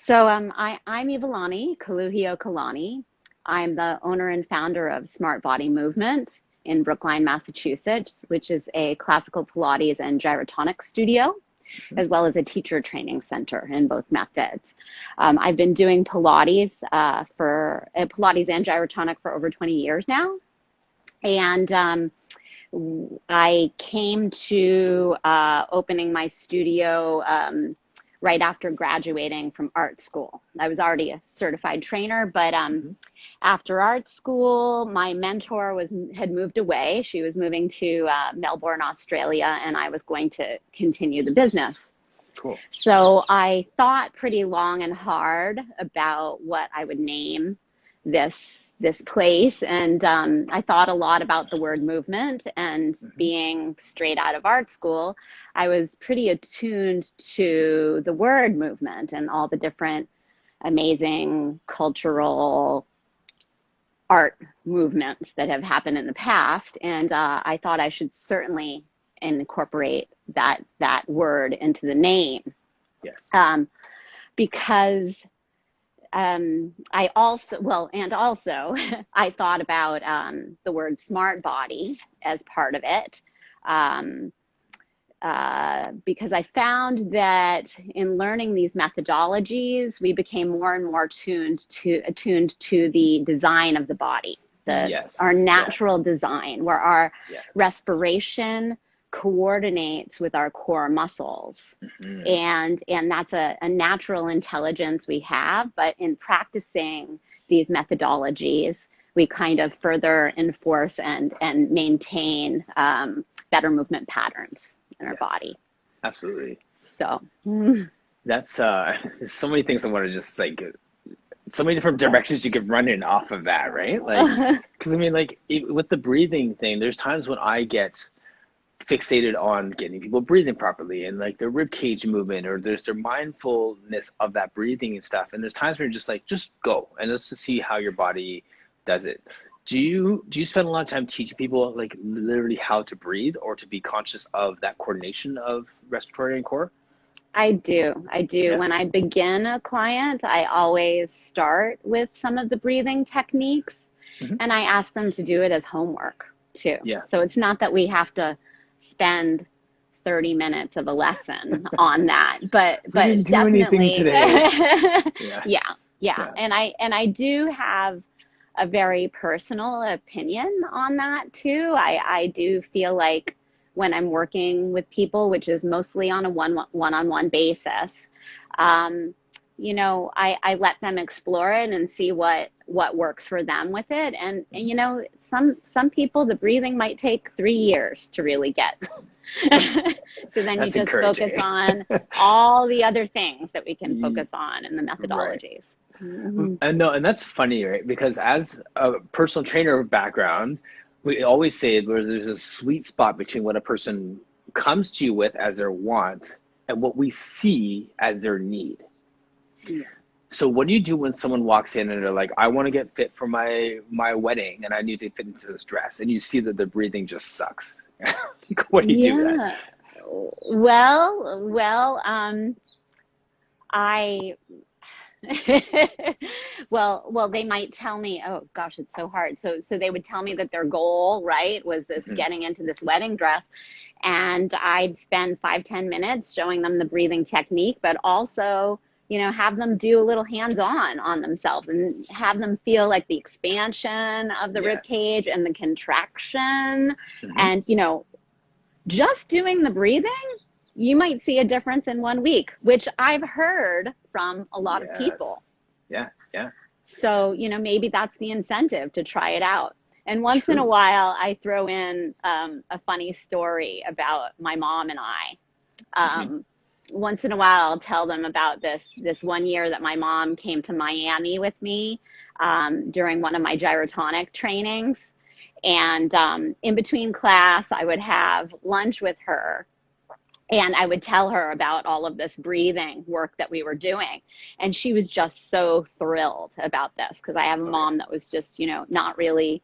I'm Iwalani, Kaluhiokalani. I'm the owner and founder of Smart Body Movement in Brookline, Massachusetts, which is a classical Pilates and gyrotonic studio, as well as a teacher training center in both methods. I've been doing Pilates and gyrotonic for over 20 years now. And I came to opening my studio right after graduating from art school. I was already a certified trainer, but after art school, my mentor had moved away. She was moving to Melbourne, Australia, and I was going to continue the business. Cool. So I thought pretty long and hard about what I would name this place, and I thought a lot about the word movement, and being straight out of art school, I was pretty attuned to the word movement and all the different amazing cultural art movements that have happened in the past, and I thought I should certainly incorporate that word into the name. Yes. Because I also I thought about the word smart body as part of it, because I found that in learning these methodologies, we became more and more attuned to the design of the body, our natural design, where our respiration coordinates with our core muscles. And that's a natural intelligence we have, but in practicing these methodologies, we kind of further enforce and maintain better movement patterns in our body. Absolutely. So that's there's so many things I want to just so many different directions you could run in off of that, right? Like, because I mean, with the breathing thing, there's times when I get fixated on getting people breathing properly and their rib cage movement, or there's their mindfulness of that breathing and stuff. And there's times where you're just go and let's just see how your body does it. Do you spend a lot of time teaching people literally how to breathe or to be conscious of that coordination of respiratory and core? I do. Yeah. When I begin a client, I always start with some of the breathing techniques, and I ask them to do it as homework too. Yeah. So it's not that we have to spend 30 minutes of a lesson on that, but definitely today. yeah. And I do have a very personal opinion on that too. I do feel like when I'm working with people, which is mostly on a one-on-one basis, I let them explore it and see what works for them with it. And some people, the breathing might take 3 years to really get. So then you just focus on all the other things that we can focus on in the methodologies. Right. And that's funny, right? Because as a personal trainer background, we always say where there's a sweet spot between what a person comes to you with as their want and what we see as their need. Yeah. So what do you do when someone walks in and they're like, I want to get fit for my wedding and I need to fit into this dress, and you see that their breathing just sucks? What do you do then? Well, well, they might tell me, oh gosh, it's so hard. So they would tell me that their goal, right, was this getting into this wedding dress. And I'd spend 5-10 minutes showing them the breathing technique, but also, have them do a little hands-on themselves and have them feel like the expansion of the rib cage and the contraction. And, just doing the breathing, you might see a difference in 1 week, which I've heard from a lot of people. Yeah. So, maybe that's the incentive to try it out. And once in a while, I throw in a funny story about my mom and I. Once in a while, I'll tell them about this one year that my mom came to Miami with me during one of my gyrotonic trainings. And in between class, I would have lunch with her. And I would tell her about all of this breathing work that we were doing. And she was just so thrilled about this, because I have a mom that was just, not really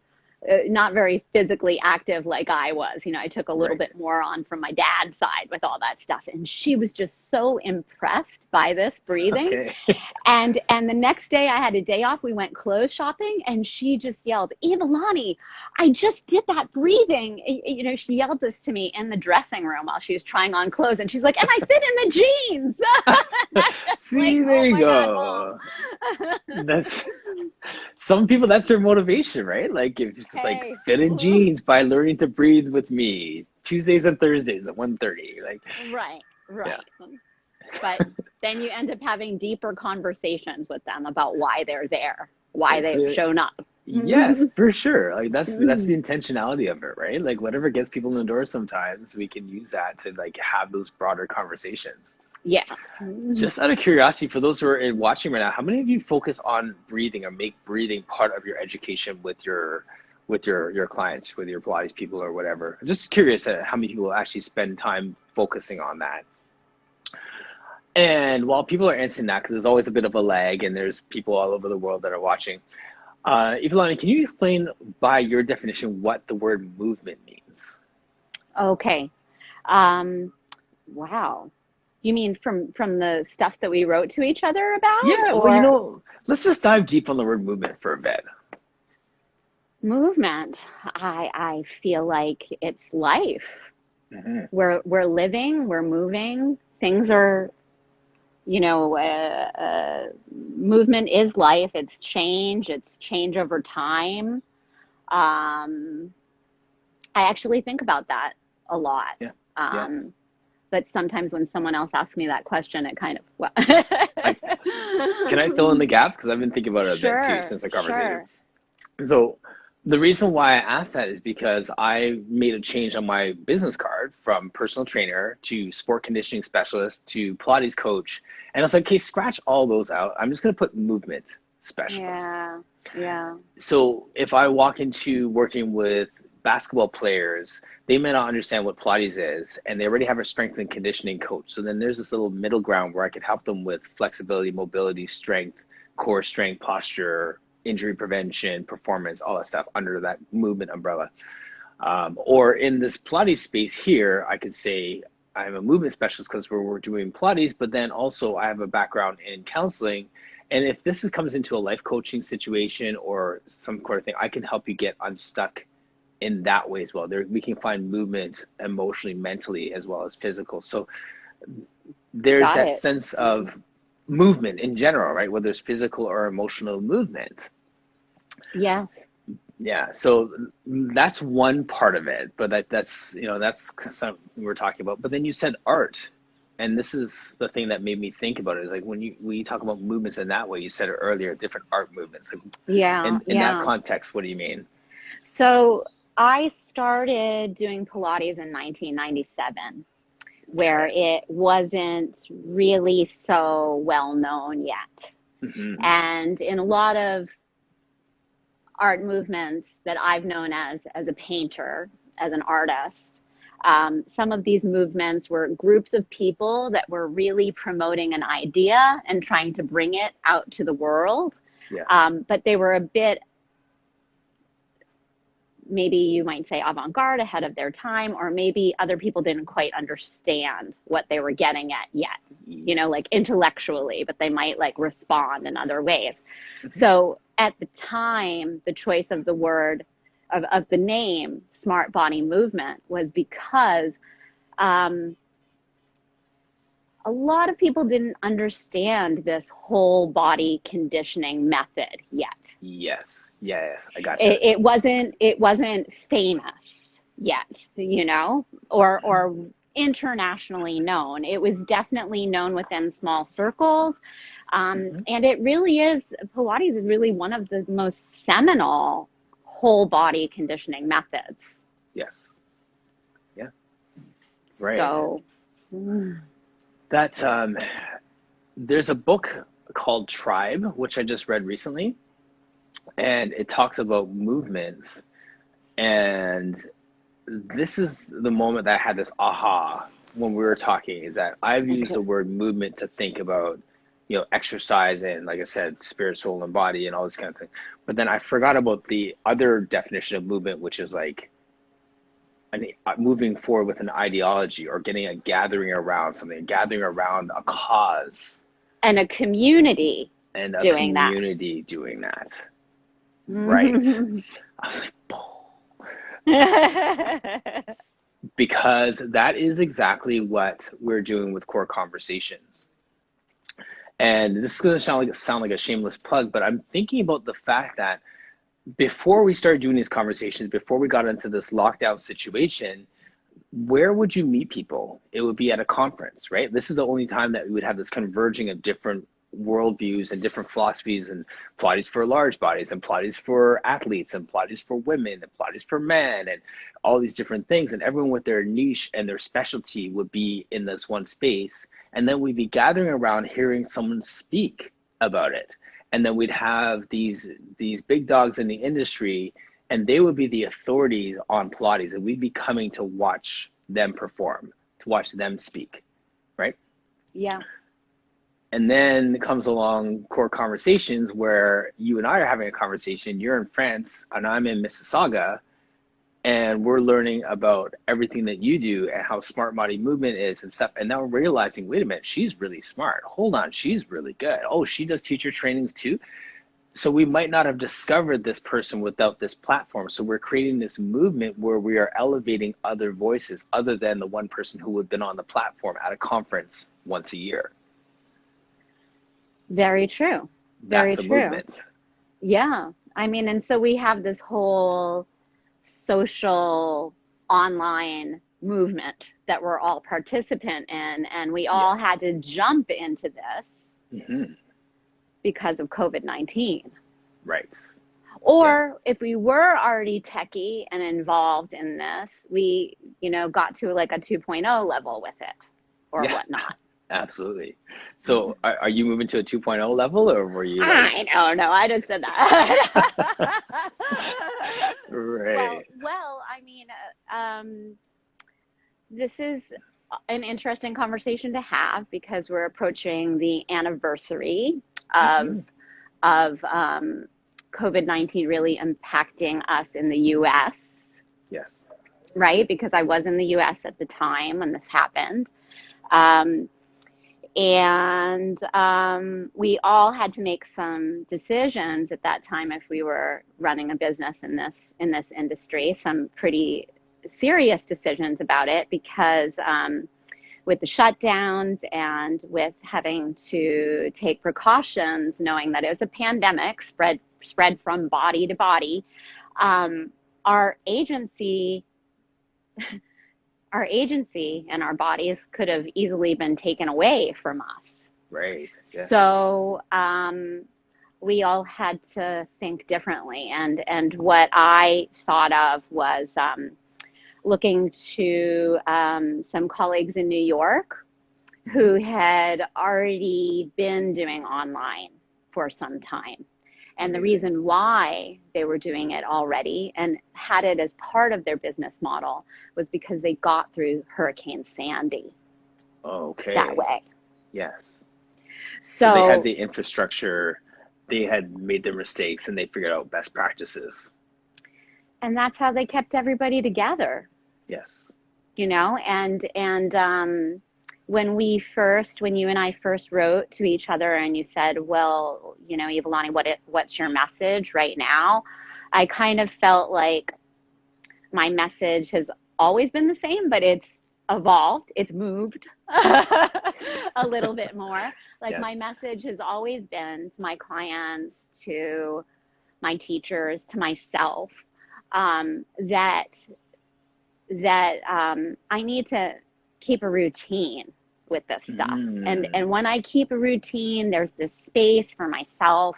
not very physically active like I was. I took a little bit more on from my dad's side with all that stuff. And she was just so impressed by this breathing. Okay. And the next day I had a day off. We went clothes shopping and she just yelled, Iwalani, I just did that breathing. She yelled this to me in the dressing room while she was trying on clothes. And she's like, and I fit in the jeans. See, like, there you go. That's some people, that's their motivation, right? Like if it's just like fit in jeans by learning to breathe with me Tuesdays and Thursdays at 1:30. Like right. Yeah. But then you end up having deeper conversations with them about why they're there, why they've shown up. Yes, for sure. Like that's the intentionality of it, right? Like whatever gets people in the door, sometimes we can use that to like have those broader conversations. Yeah. Just out of curiosity, for those who are watching right now, how many of you focus on breathing or make breathing part of your education with your clients, with your Pilates people or whatever? I'm just curious at how many people actually spend time focusing on that. And while people are answering that, because there's always a bit of a lag and there's people all over the world that are watching, Iwalani, can you explain by your definition what the word movement means? Okay. Wow. You mean from the stuff that we wrote to each other about? Yeah, well, let's just dive deep on the word movement for a bit. Movement, I feel like it's life. Mm-hmm. We're living, we're moving. Things are, movement is life. It's change over time. I actually think about that a lot. Yeah. Yes. But sometimes when someone else asks me that question, it kind of, Can I fill in the gap? Because I've been thinking about it a bit too since our conversation. Sure. So the reason why I asked that is because I made a change on my business card from personal trainer to sport conditioning specialist to Pilates coach. And I was like, okay, scratch all those out. I'm just going to put movement specialist. Yeah. So if I walk into working with basketball players, they may not understand what Pilates is, and they already have a strength and conditioning coach. So then there's this little middle ground where I could help them with flexibility, mobility, strength, core strength, posture, injury prevention, performance, all that stuff under that movement umbrella. Or in this Pilates space here, I could say I'm a movement specialist because we're doing Pilates, but then also I have a background in counseling. And if this comes into a life coaching situation or some sort of thing, I can help you get unstuck in that way as well. We can find movement emotionally, mentally, as well as physical. So there's that sense of movement in general, right? Whether it's physical or emotional movement. Yeah. Yeah. So that's one part of it, but that's something we're talking about. But then you said art, and this is the thing that made me think about it. Is like when you talk about movements in that way, you said it earlier, different art movements. Like, in that context, what do you mean? So I started doing Pilates in 1997, where it wasn't really so well known yet. Mm-hmm. And in a lot of art movements that I've known as a painter, as an artist, some of these movements were groups of people that were really promoting an idea and trying to bring it out to the world. Yeah. But they were a bit, maybe you might say avant-garde, ahead of their time, or maybe other people didn't quite understand what they were getting at yet, like intellectually, but they might like respond in other ways. Mm-hmm. So at the time, the choice of the word, of the name Smart Body Movement was because a lot of people didn't understand this whole body conditioning method yet. Yes, I got you. It wasn't famous yet, or internationally known. It was definitely known within small circles. Mm-hmm. And Pilates is really one of the most seminal whole body conditioning methods. Yes. Yeah. Right. So that there's a book called Tribe, which I just read recently, and it talks about movements. And this is the moment that I had this aha when we were talking, is that I've used the word movement to think about, exercise and, like I said, spirit, soul, and body and all this kind of thing. But then I forgot about the other definition of movement, which is like moving forward with an ideology or getting a gathering around something, a gathering around a cause. And a community doing that. Right. I was like, because that is exactly what we're doing with Core Conversations. And this is going to sound like a shameless plug, but I'm thinking about the fact that before we started doing these conversations, before we got into this lockdown situation, where would you meet people? It would be at a conference, right? This is the only time that we would have this converging of different worldviews and different philosophies, and Pilates for large bodies, and Pilates for athletes, and Pilates for women, and Pilates for men, and all these different things. And everyone with their niche and their specialty would be in this one space. And then we'd be gathering around hearing someone speak about it. And then we'd have these big dogs in the industry, and they would be the authorities on Pilates, and we'd be coming to watch them perform, to watch them speak, right? Yeah. And then comes along Core Conversations, where you and I are having a conversation. You're in France and I'm in Mississauga, and we're learning about everything that you do and how smart body movement is and stuff. And now we're realizing, wait a minute, she's really smart. Hold on, she's really good. Oh, she does teacher trainings too. So we might not have discovered this person without this platform. So we're creating this movement where we are elevating other voices other than the one person who would have been on the platform at a conference once a year. Very true. Very That's a true. Movement. Yeah. I mean, and so we have this whole social online movement that we're all participant in, and we all had to jump into this because of COVID-19. Right. Or if we were already techie and involved in this, we, got to like a 2.0 level with it or whatnot. Absolutely. So are you moving to a 2.0 level, or were you I don't know. I just said that. Right. Well, I mean, this is an interesting conversation to have because we're approaching the anniversary of COVID-19 really impacting us in the U.S. Yes. Right? Because I was in the U.S. at the time when this happened. And we all had to make some decisions at that time if we were running a business in this industry, some pretty serious decisions about it, because with the shutdowns and with having to take precautions, knowing that it was a pandemic spread from body to body, our agency and our bodies could have easily been taken away from us. Right. Yeah. So we all had to think differently. And what I thought of was looking to some colleagues in New York who had already been doing online for some time. And the reason why they were doing it already and had it as part of their business model was because they got through Hurricane Sandy. Okay. That way. Yes. So they had the infrastructure, they had made their mistakes, and they figured out best practices. And that's how they kept everybody together. Yes. And when you and I first wrote to each other and you said, well, Iwalani, what's your message right now? I kind of felt like my message has always been the same, but it's evolved. It's moved a little bit more. Like my message has always been to my clients, to my teachers, to myself, that I need to keep a routine with this stuff. And when I keep a routine, there's this space for myself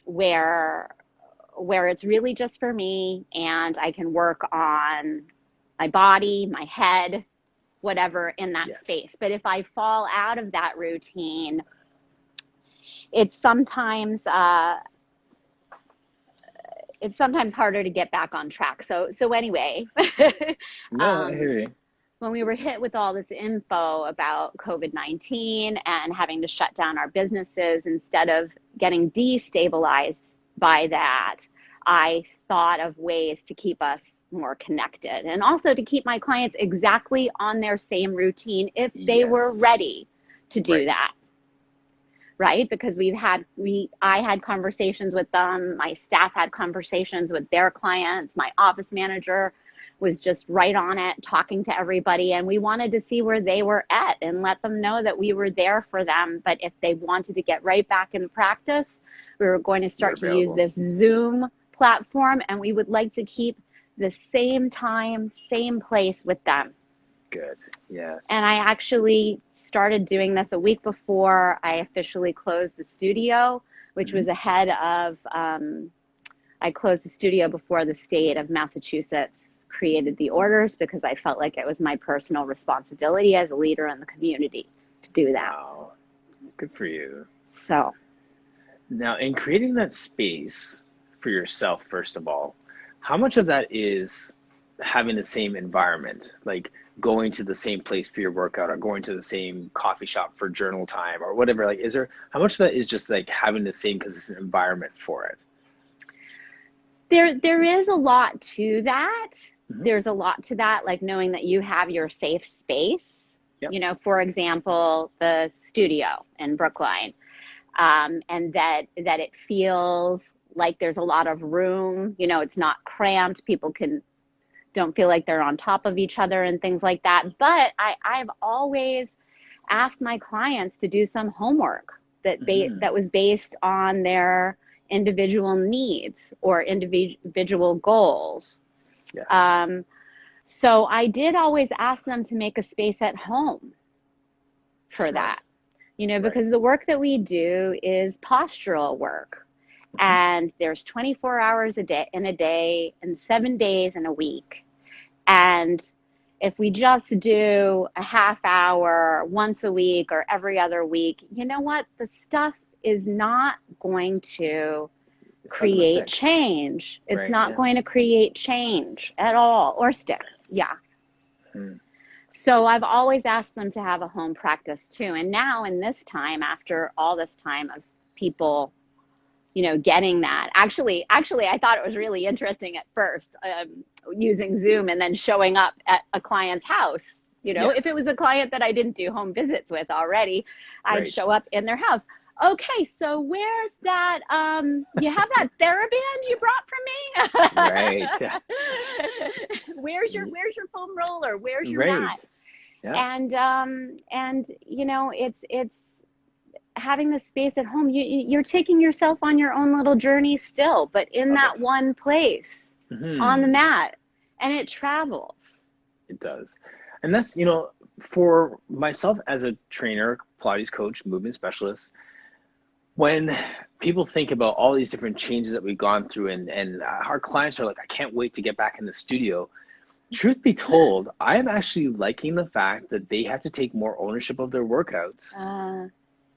where it's really just for me, and I can work on my body, my head, whatever in that space. But if I fall out of that routine, it's sometimes harder to get back on track. So anyway, no, I hear you. when we were hit with all this info about COVID-19 and having to shut down our businesses, instead of getting destabilized by that, I thought of ways to keep us more connected, and also to keep my clients exactly on their same routine if they were ready to do that. Right? Because I had conversations with them, my staff had conversations with their clients, my office manager was just right on it, talking to everybody, and we wanted to see where they were at and let them know that we were there for them. But if they wanted to get right back in practice, we were going to start to use this Zoom platform, and we would like to keep the same time, same place with them. Good. Yes. And I actually started doing this a week before I officially closed the studio, which was ahead of, I closed the studio before the state of Massachusetts created the orders, because I felt like it was my personal responsibility as a leader in the community to do that. Wow. Good for you. So. Now, in creating that space for yourself, first of all, how much of that is having the same environment, like going to the same place for your workout, or going to the same coffee shop for journal time, or whatever? Like, how much of that is just like having the same because it's an environment for it? There is a lot to that. There's a lot to that, like knowing that you have your safe space. Yep. You know, for example, the studio in Brookline, and that it feels like there's a lot of room. You know, it's not cramped. People don't feel like they're on top of each other and things like that. But I've always asked my clients to do some homework that was based on their individual needs or individual goals. Yeah. So I did always ask them to make a space at home for that, you know, because the work that we do is postural work. And there's 24 hours in a day and 7 days in a week. And if we just do a half hour once a week or every other week, you know what? The stuff is not going to create change. It's not going to create change at all, or stick. Yeah. So I've always asked them to have a home practice too. And now in this time, after all this time of people, you know, getting that. Actually, I thought it was really interesting at first, using Zoom and then showing up at a client's house. You know, if it was a client that I didn't do home visits with already, I'd show up in their house. Okay, so where's that, you have that TheraBand you brought from me? Right. Where's your foam roller? Where's your mat? Yeah. And you know, it's having the space at home. You're taking yourself on your own little journey still, but in that one place on the mat, and it travels. It does. And that's, you know, for myself as a trainer, Pilates coach, movement specialist, when people think about all these different changes that we've gone through, and our clients are like, I can't wait to get back in the studio. Truth be told, I'm actually liking the fact that they have to take more ownership of their workouts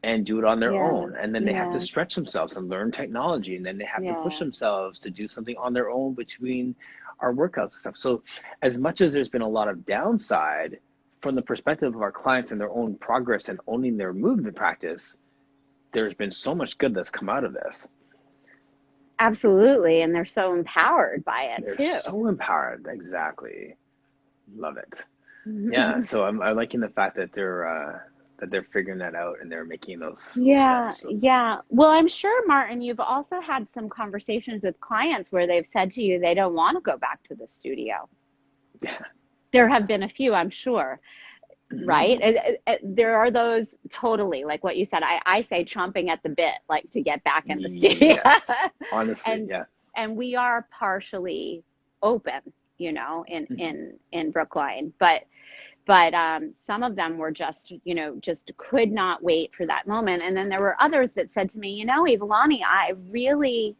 and do it on their own. And then they have to stretch themselves and learn technology. And then they have to push themselves to do something on their own between our workouts and stuff. So as much as there's been a lot of downside from the perspective of our clients and their own progress and owning their movement practice, there's been so much good that's come out of this. Absolutely. And they're so empowered by it too. They're so empowered. Exactly. Love it. Yeah. So I'm liking the fact that they're figuring that out and they're making those steps. So. Yeah. Well, I'm sure, Martin, you've also had some conversations with clients where they've said to you they don't want to go back to the studio. Yeah. There have been a few, I'm sure. Right? There are those, totally, like what you said, I say chomping at the bit, like to get back in the studio. Yes, honestly, And we are partially open, you know, in Brookline, but some of them were just could not wait for that moment. And then there were others that said to me, you know, Iwalani, I really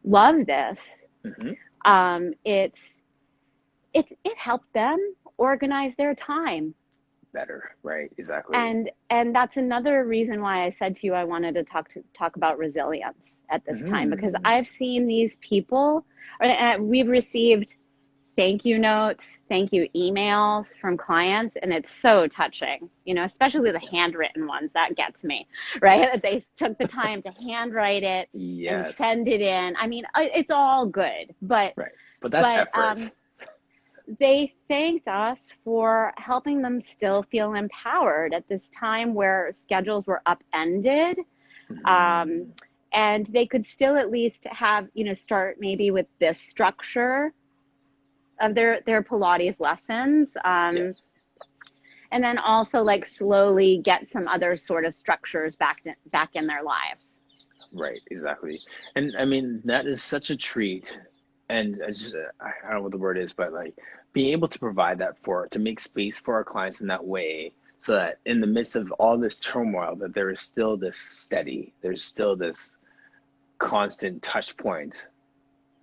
love this. It helped them organize their time better, right? Exactly. And that's another reason why I said to you I wanted to talk about resilience at this time, because I've seen these people, and we've received thank you notes, thank you emails from clients, and it's so touching, you know, especially the handwritten ones. That ggets me, right? Yes. They took the time to handwrite it and Yes. send it in. I mean, it's all good, but Right. But that's effort. They thanked us for helping them still feel empowered at this time where schedules were upended. And they could still at least have, you know, start maybe with this structure of their Pilates lessons. Yes. And then also like slowly get some other sort of structures back in their lives. Right, exactly. And I mean, that is such a treat. And I don't know what the word is, but like being able to provide that to make space for our clients in that way, so that in the midst of all this turmoil, that there is still this steady, there's still this constant touch point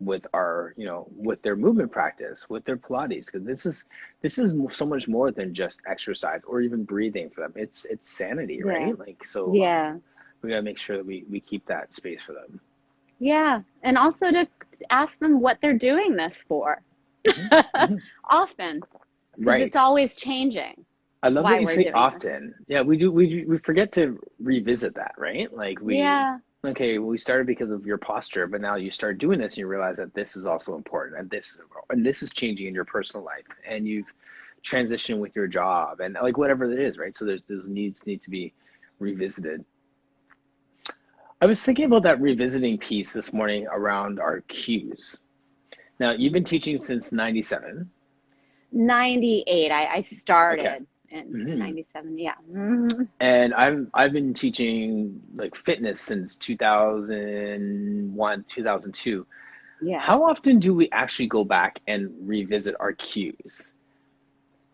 with our, you know, with their movement practice, with their Pilates, because this is so much more than just exercise or even breathing for them. It's sanity, right? Like, so we gotta make sure that we keep that space for them. Yeah, and also to ask them what they're doing this for. Often, because it's always changing. I love that you say often. Yeah, we do. We forget to revisit that, right? Like okay, well, we started because of your posture, but now you start doing this and you realize that this is also important, and this is changing in your personal life, and you've transitioned with your job, and like whatever it is, right? So those needs need to be revisited. I was thinking about that revisiting piece this morning around our cues. Now, you've been teaching since 97. 98. I started in 97. Yeah. And I've been teaching like fitness since 2001, 2002. Yeah. How often do we actually go back and revisit our cues?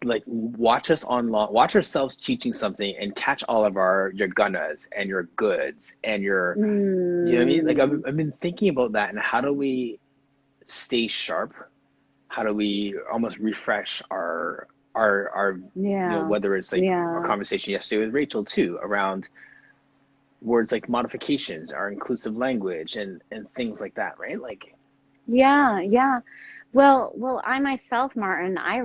Like watch ourselves teaching something and catch all of your gunnas and your goods and your, you know what I mean? Like I've been thinking about that, and how do we stay sharp? How do we almost refresh our you know, whether it's like our conversation yesterday with Rachel too, around words like modifications, our inclusive language, and things like that, right? Like, yeah. Well, I myself, Martin, I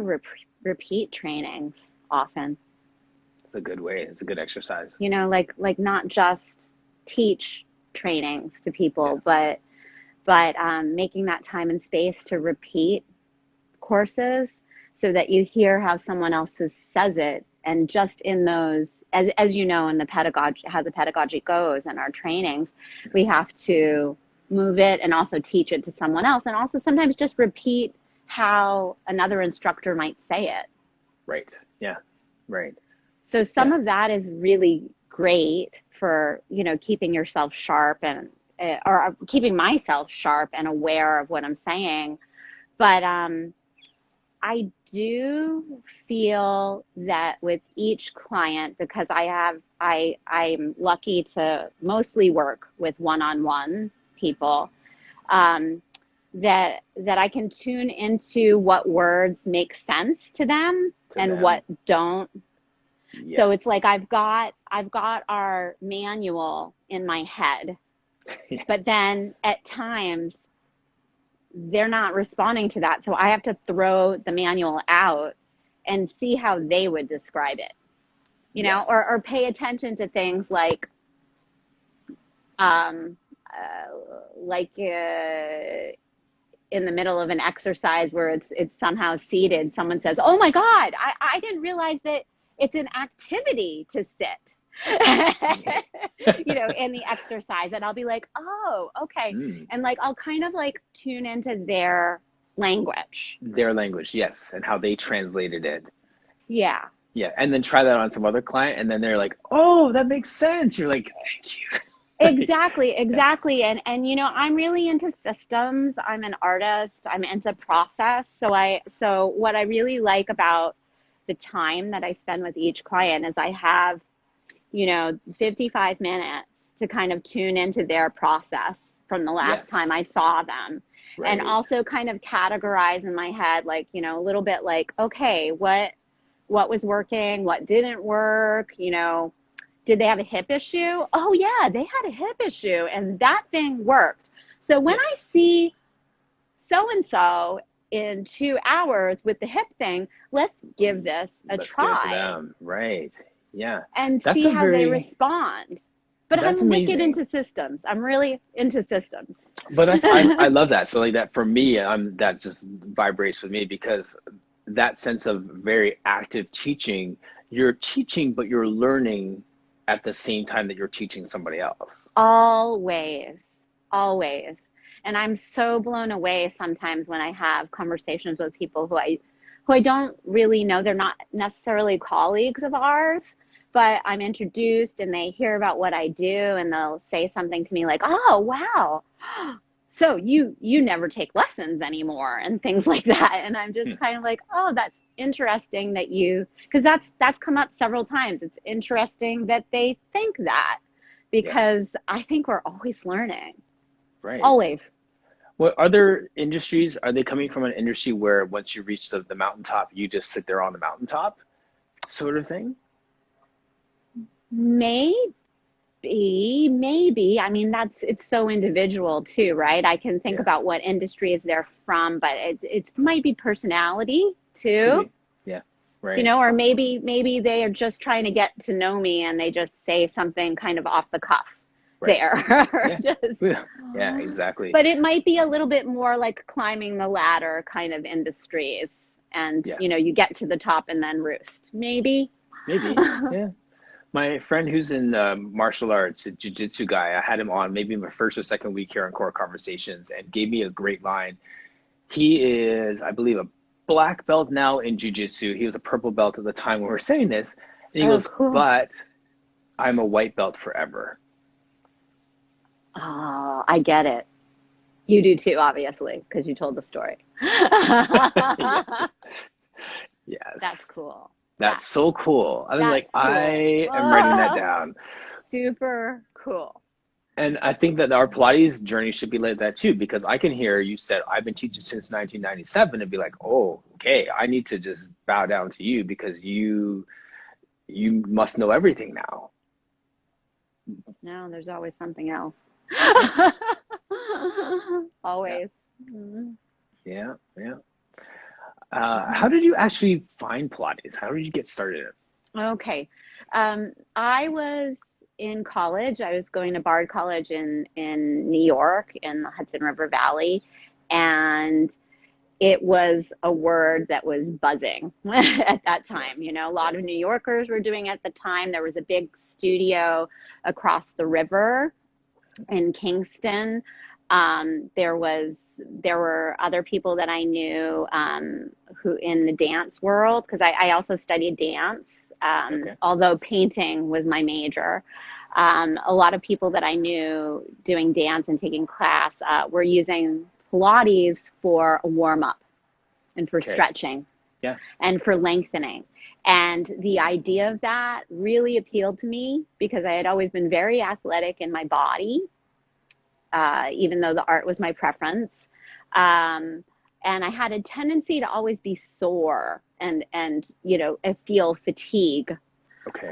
repeat trainings often. It's a good way. It's a good exercise. You know, like not just teach trainings to people, but making that time and space to repeat courses so that you hear how someone else says it. And just in those, as you know, in the pedagogy, how the pedagogy goes in our trainings, we have to move it and also teach it to someone else. And also sometimes just repeat how another instructor might say it. Right. Yeah. Right. So some of that is really great for, you know, keeping yourself sharp and, or keeping myself sharp and aware of what I'm saying. But I do feel that with each client, because I'm lucky to mostly work with one-on-one people, that I can tune into what words make sense to them and what don't. Yes. So it's like I've got our manual in my head, but then at times they're not responding to that. So I have to throw the manual out and see how they would describe it, you know, or pay attention to things like in the middle of an exercise where it's somehow seated, someone says, "Oh my God, I didn't realize that it's an activity to sit." You know, in the exercise, and I'll be like, "Oh, okay." And like I'll kind of like tune into their language. Yes, and how they translated it. Yeah, and then try that on some other client, and then they're like, "Oh, that makes sense." You're like, "Thank you." Exactly. And you know, I'm really into systems. I'm an artist. I'm into process. So what I really like about the time that I spend with each client is I have, you know, 55 minutes to kind of tune into their process from the last time I saw them. Right. And also kind of categorize in my head, like, you know, a little bit like, okay, what was working, what didn't work, you know, did they have a hip issue? Oh yeah, they had a hip issue and that thing worked. So when I see so-and-so in 2 hours with the hip thing. Let's give this a try. Give it to them. Right. Yeah. And see how they respond. But I'm wicked into systems. I'm really into systems. But I love that. So like that for me, that just vibrates with me, because that sense of very active teaching, you're teaching, but you're learning at the same time that you're teaching somebody else. Always. And I'm so blown away sometimes when I have conversations with people who I don't really know. They're not necessarily colleagues of ours, but I'm introduced and they hear about what I do and they'll say something to me like, oh, wow. So you never take lessons anymore and things like that. And I'm just kind of like, oh, that's interesting that because that's come up several times. It's interesting that they think that, because I think we're always learning. Right. Always. What other industries, are they coming from an industry where once you reach the mountaintop, you just sit there on the mountaintop sort of thing? Maybe. I mean, it's so individual too, right? I can think about what industries they're from, but it might be personality too. Yeah. Right. You know, or maybe they are just trying to get to know me and they just say something kind of off the cuff. Right. There. Yeah, exactly. But it might be a little bit more like climbing the ladder kind of industries, and you know, you get to the top and then roost. Maybe. Yeah. My friend who's in martial arts, a jiu-jitsu guy, I had him on maybe my first or second week here on Core Conversations, and gave me a great line. He is, I believe, a black belt now in jiu-jitsu. He was a purple belt at the time when we were saying this. And he goes, cool. But I'm a white belt forever. Oh, I get it. You do too, obviously, because you told the story. Yes. That's cool. That's so cool. I was like, cool. I am writing that down. Super cool. And I think that our Pilates journey should be like that too, because I can hear you said, I've been teaching since 1997, and be like, oh, okay, I need to just bow down to you because you must know everything now. No, there's always something else. Always. Yeah. How did you actually find Pilates? How did you get started? Okay. I was in college. I was going to Bard College in New York in the Hudson River Valley. And it was a word that was buzzing at that time. You know, a lot of New Yorkers were doing it at the time. There was a big studio across the river in Kingston. There were other people that I knew who in the dance world, because I also studied dance, although painting was my major. A lot of people that I knew doing dance and taking class were using Pilates for a warm-up and for stretching and for lengthening. And the idea of that really appealed to me because I had always been very athletic in my body, even though the art was my preference. And I had a tendency to always be sore and feel fatigue. Okay.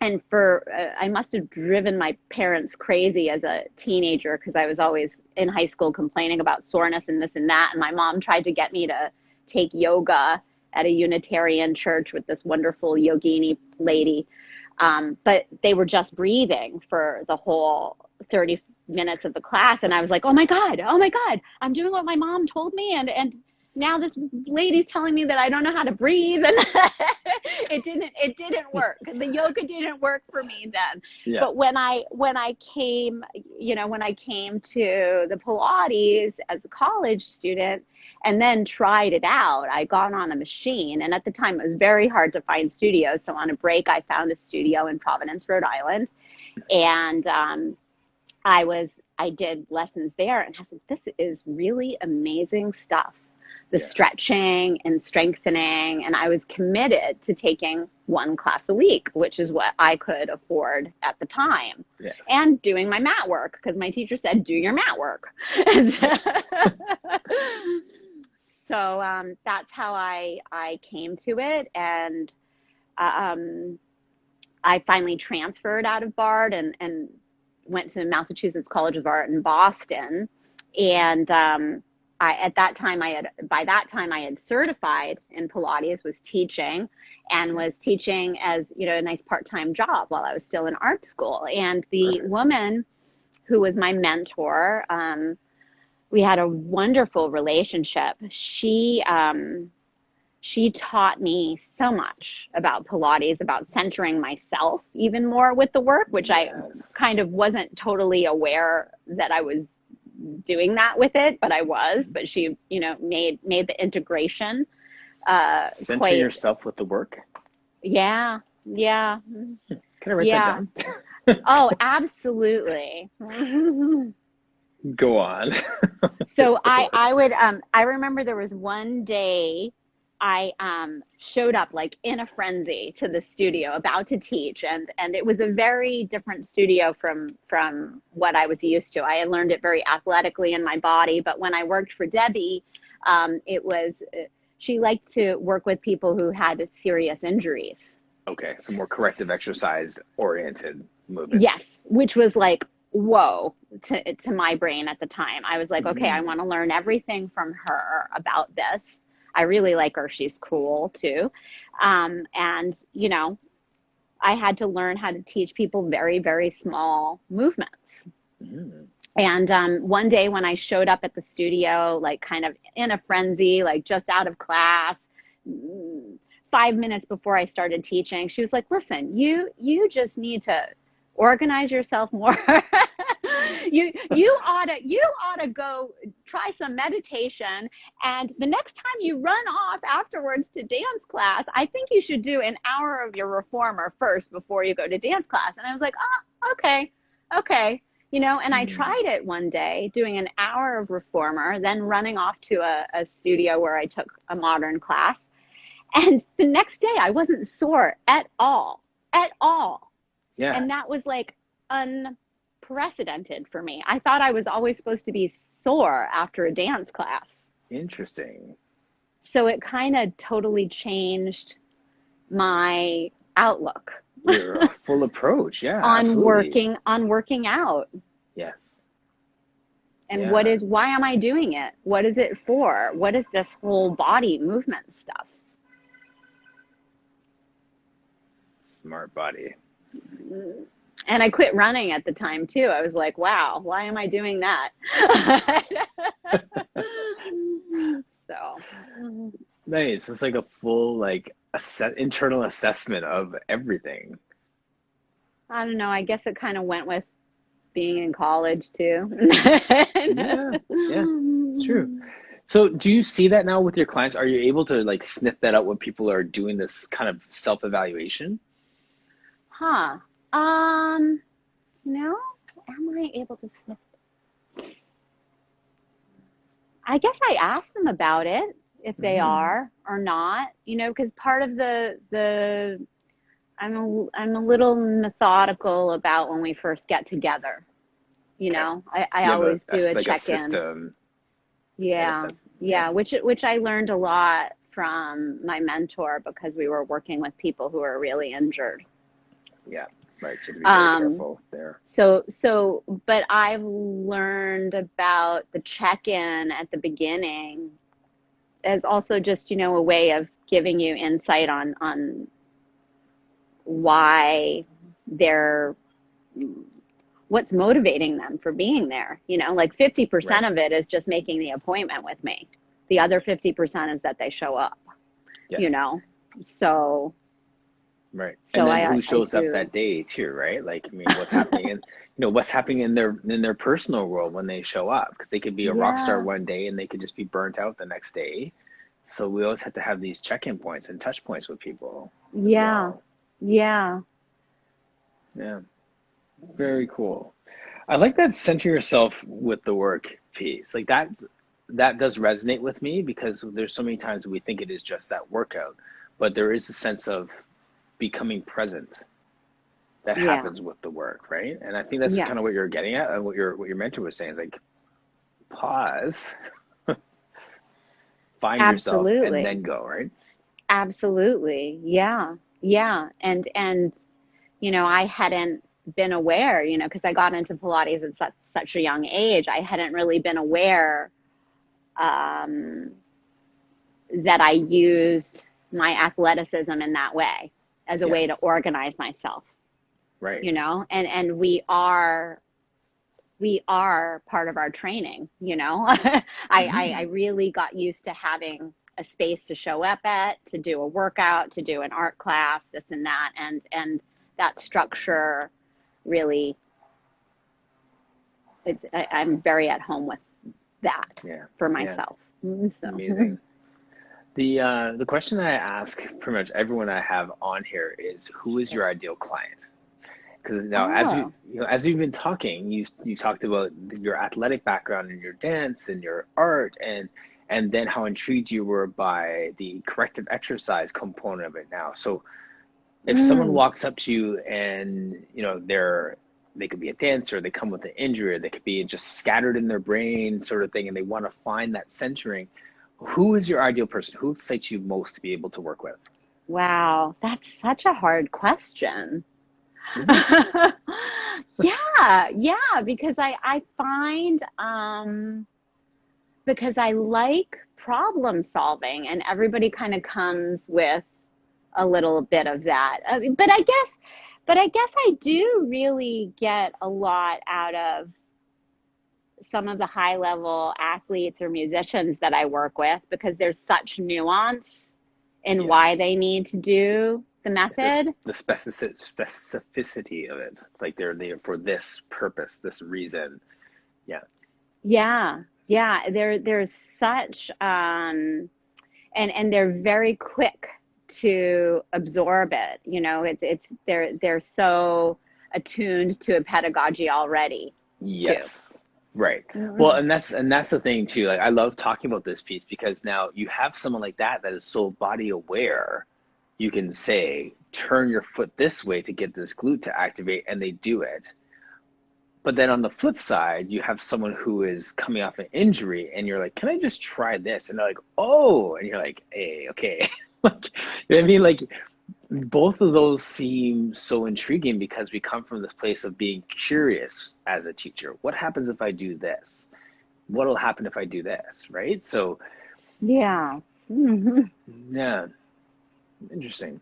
And I must have driven my parents crazy as a teenager because I was always in high school complaining about soreness and this and that. And my mom tried to get me to take yoga at a Unitarian church with this wonderful yogini lady. But they were just breathing for the whole 30 minutes of the class. And I was like, oh my God, I'm doing what my mom told me. And now this lady's telling me that I don't know how to breathe. And it didn't work. The yoga didn't work for me then. Yeah. But when I came to the Pilates as a college student and then tried it out, I got on a machine. And at the time it was very hard to find studios. So on a break, I found a studio in Providence, Rhode Island. And, I did lessons there and I was like, this is really amazing stuff. The stretching and strengthening. And I was committed to taking one class a week, which is what I could afford at the time. Yes. And doing my mat work, because my teacher said, do your mat work. So that's how I came to it. And I finally transferred out of Bard and went to Massachusetts College of Art in Boston. And by that time I had certified in Pilates, was teaching, and was teaching as, you know, a nice part-time job while I was still in art school. And the woman who was my mentor, we had a wonderful relationship. She taught me so much about Pilates, about centering myself even more with the work, which I kind of wasn't totally aware that I was doing that with it, but I was. But she, you know, made the integration center yourself with the work. Yeah. Can I write that down? Oh, absolutely. Go on. So I remember there was one day I showed up like in a frenzy to the studio about to teach, and it was a very different studio from what I was used to. I had learned it very athletically in my body, but when I worked for Debbie, she liked to work with people who had serious injuries. Okay, so more corrective exercise oriented movement. Yes, which was like, whoa, to my brain at the time. I was like, okay, I want to learn everything from her about this. I really like her. She's cool too. And, you know, I had to learn how to teach people very, very small movements. And one day when I showed up at the studio, like kind of in a frenzy, like just out of class, 5 minutes before I started teaching, she was like, listen, you just need to organize yourself more. you ought to go try some meditation, and the next time you run off afterwards to dance class, I think you should do an hour of your reformer first before you go to dance class. And I was like, oh, okay, you know. And I tried it one day, doing an hour of reformer, then running off to a studio where I took a modern class, and the next day I wasn't sore at all. Yeah. And that was like unprecedented for me. I thought I was always supposed to be sore after a dance class. Interesting. So it kind of totally changed my outlook. Your full approach, yeah. on absolutely. working out. Yes. And why am I doing it? What is it for? What is this whole body movement stuff? Smart body. And I quit running at the time too. I was like, wow, why am I doing that? So nice. It's like a full like internal assessment of everything. I don't know. I guess it kind of went with being in college too. yeah, it's true. So do you see that now with your clients? Are you able to like sniff that out when people are doing this kind of self-evaluation? No, am I able to sniff it? I guess I ask them about it, if they are or not, you know, because part of I'm a little methodical about when we first get together, you know. I always do a check-in. Yeah, which I learned a lot from my mentor, because we were working with people who are really injured. Yeah, right. So to be very careful there. So, but I've learned about the check-in at the beginning as also just, you know, a way of giving you insight on why what's motivating them for being there. You know, like 50% of it is just making the appointment with me. The other 50% is that they show up, you know, so. Right. So and then who shows up that day too, right? Like, I mean, what's happening what's happening in their personal world when they show up, because they could be a rock star one day and they could just be burnt out the next day. So we always have to have these check-in points and touch points with people. Yeah. Yeah. Very cool. I like that center yourself with the work piece. Like that does resonate with me, because there's so many times we think it is just that workout, but there is a sense of becoming present that happens with the work, right? And I think that's kind of what you're getting at, and what your mentor was saying is like, pause, find yourself, and then go, right? Absolutely, yeah. And you know, I hadn't been aware, you know, because I got into Pilates at such a young age. I hadn't really been aware that I used my athleticism in that way as a way to organize myself. Right. You know, and we are part of our training, you know. I really got used to having a space to show up at, to do a workout, to do an art class, this and that. And that structure really, I'm very at home with that for myself. So. Amazing. The question I ask pretty much everyone I have on here is, who is your ideal client? Because now, as we've been talking, you talked about your athletic background and your dance and your art, and then how intrigued you were by the corrective exercise component of it now. So, if someone walks up to you and they could be a dancer, they come with an injury, or they could be just scattered in their brain, sort of thing, and they want to find that centering. Who is your ideal person? Who excites you most to be able to work with? Wow, that's such a hard question. Yeah, because I find because I like problem solving, and everybody kind of comes with a little bit of that. But I guess I do really get a lot out of some of the high level athletes or musicians that I work with, because there's such nuance in why they need to do the method. The specificity of it, like they're there for this purpose, this reason. There's such and they're very quick to absorb it. You know, they're so attuned to a pedagogy already. Yes. Right. Well, and that's the thing too. Like, I love talking about this piece, because now you have someone like that is so body aware. You can say, turn your foot this way to get this glute to activate, and they do it. But then on the flip side, you have someone who is coming off an injury, and you're like, can I just try this? And they're like, oh, and you're like, hey, okay. Like, you know what I mean? Like, both of those seem so intriguing, because we come from this place of being curious as a teacher. What happens if I do this? What'll happen if I do this? Right? So, yeah. Yeah. Interesting.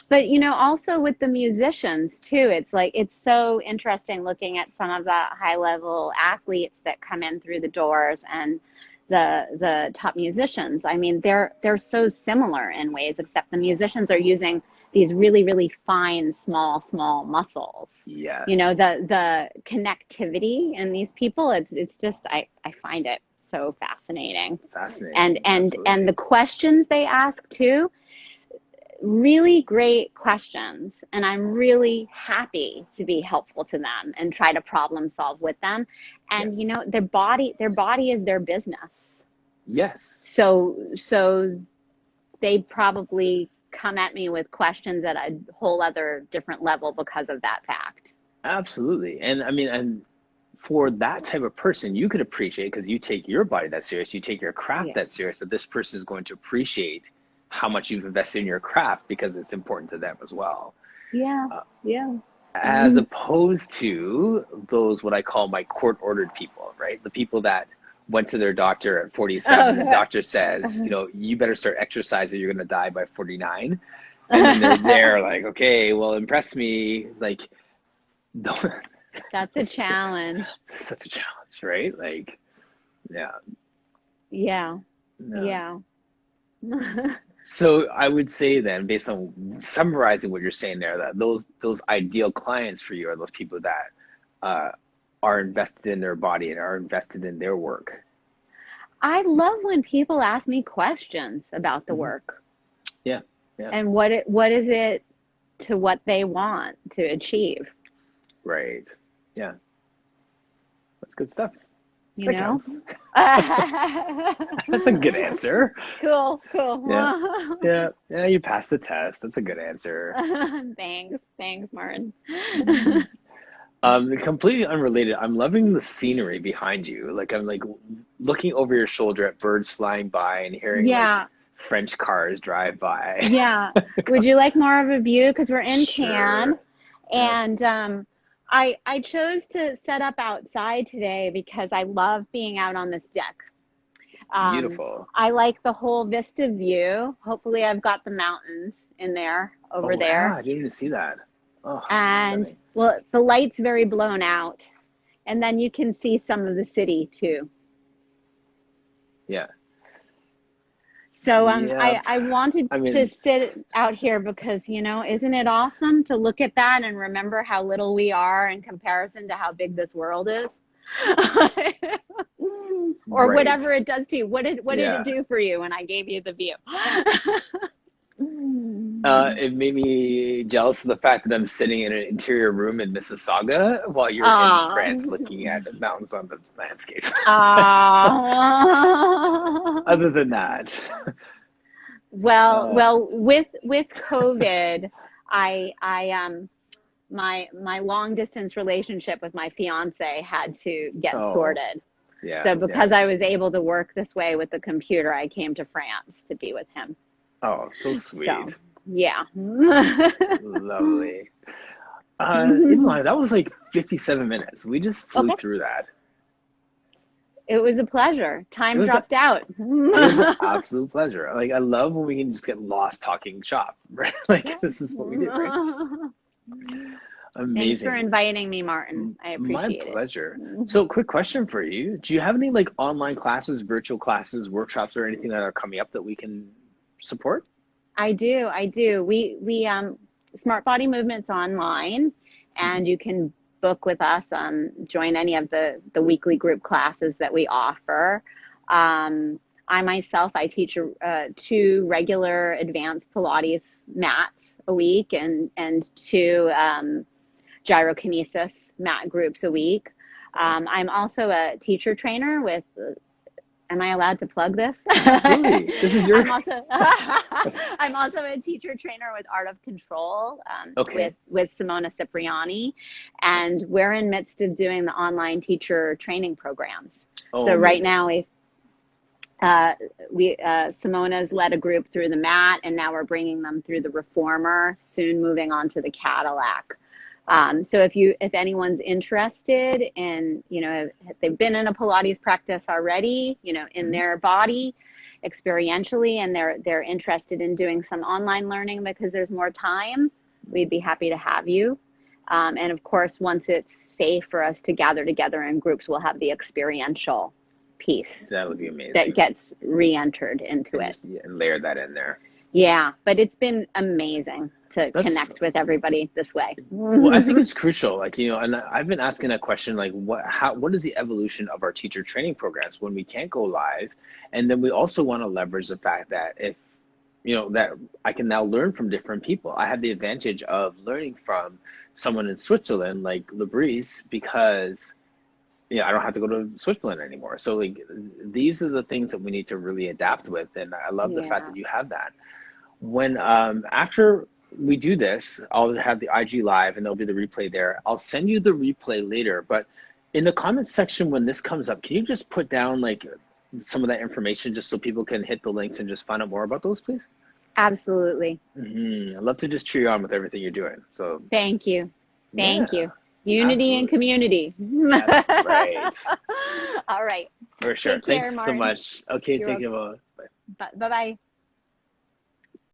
But, you know, also with the musicians too, it's so interesting looking at some of the high level athletes that come in through the doors, and the top musicians. I mean, they're so similar in ways, except the musicians are using these really, really fine, small muscles. Yes. You know, the connectivity in these people, it's just, I find it so fascinating. And the questions they ask too, really great questions, and I'm really happy to be helpful to them and try to problem solve with them. And you know, their body is their business. Yes. So they probably come at me with questions at a whole other different level because of that fact. Absolutely. And I mean, and for that type of person, you could appreciate, because you take your body that serious, you take your craft that serious, that this person is going to appreciate how much you've invested in your craft, because it's important to them as well. As opposed to those, what I call my court-ordered people, right? The people that went to their doctor at 47, and the doctor says, you know, you better start exercising, you're going to die by 49. And then they're there like, okay, well, impress me. Like, that's a challenge. Such a challenge, right? Like, So I would say then, based on summarizing what you're saying there, that those ideal clients for you are those people that are invested in their body and are invested in their work. I love when people ask me questions about the work. Yeah. And what is it to what they want to achieve. Right. Yeah. That's good stuff. You know? That's a good answer. Cool. Yeah, you passed the test. That's a good answer. Thanks, Martin. Completely unrelated. I'm loving the scenery behind you. Like, I'm like looking over your shoulder at birds flying by and hearing like French cars drive by. Yeah. Would you like more of a view? Because we're in Cannes, and I chose to set up outside today because I love being out on this deck. Beautiful. I like the whole vista view. Hopefully I've got the mountains in there over there. Yeah, I didn't even see that. Oh, And stunning. well, the light's very blown out. And then you can see some of the city too. Yeah. So Yep. I wanted I to mean, sit out here because, isn't it awesome to look at that and remember how little we are in comparison to how big this world is? Or right. whatever it does to you. What did it Yeah. do for you when I gave you the view? It made me jealous of the fact that I'm sitting in an interior room in Mississauga while you're in Ah, France looking at mountains on the landscape. But ah. other than that, uh, Well, with COVID, I my long distance relationship with my fiance had to get oh, sorted. yeah, So yeah. because I was able to work this way with the computer, I came to France to be with him. Oh, so So, sweet. yeah. Lovely. Iwalani, that was like 57 minutes. We just flew Okay. through that. It was a pleasure. It Time was dropped out. it was an absolute pleasure. Like I love when we can just get lost talking shop, right? Like this is what we do, right? Thanks for Amazing. inviting me, Martin. I My appreciate it. pleasure. So, quick question for you. Do you have any like online classes, virtual classes, workshops, or anything that are coming up that we can support? I do. I do. We Smart Body Movement's online, Mhm. and you can book with us, join any of the weekly group classes that we offer. I myself, I teach 2 regular advanced Pilates mats a week and 2 gyrokinesis mat groups a week. I'm also a teacher trainer with, am I allowed to plug this? Absolutely. This is your I'm also I'm also a teacher trainer with Art of Control, okay. with Simona Cipriani, and we're in midst of doing the online teacher training programs. Oh, So right amazing. now we Simona's led a group through the mat, and now we're bringing them through the Reformer. Soon moving on to the Cadillac. Awesome. So if anyone's interested in, if they've been in a Pilates practice already, in Mhm. their body experientially, and they're interested in doing some online learning because there's more time, we'd be happy to have you. And of course, once it's safe for us to gather together in groups, we'll have the experiential piece That would be that amazing. gets re-entered into And it. just yeah, layer that in there. Yeah, but it's been amazing to That's connect with everybody this way. well, I think it's crucial. Like, and I've been asking that question, like, what is the evolution of our teacher training programs when we can't go live? And then we also want to leverage the fact that if, that I can now learn from different people. I have the advantage of learning from someone in Switzerland, like Labrise, because, I don't have to go to Switzerland anymore. So, like, these are the things that we need to really adapt with. And I love the fact Yeah. that you have that. When after we do this, I'll have the IG live and there'll be the replay there. I'll send you the replay later, but in the comments section when this comes up, can you just put down like some of that information just so people can hit the links and just find out more about those, please? Absolutely. I'd love to just cheer you on with everything you're doing. So Thank you. Thank yeah, you. Unity and absolutely. community. That's right. All right. For sure. Take care, Thanks so Martin. much. Okay, You're take care. welcome. Bye. Bye bye.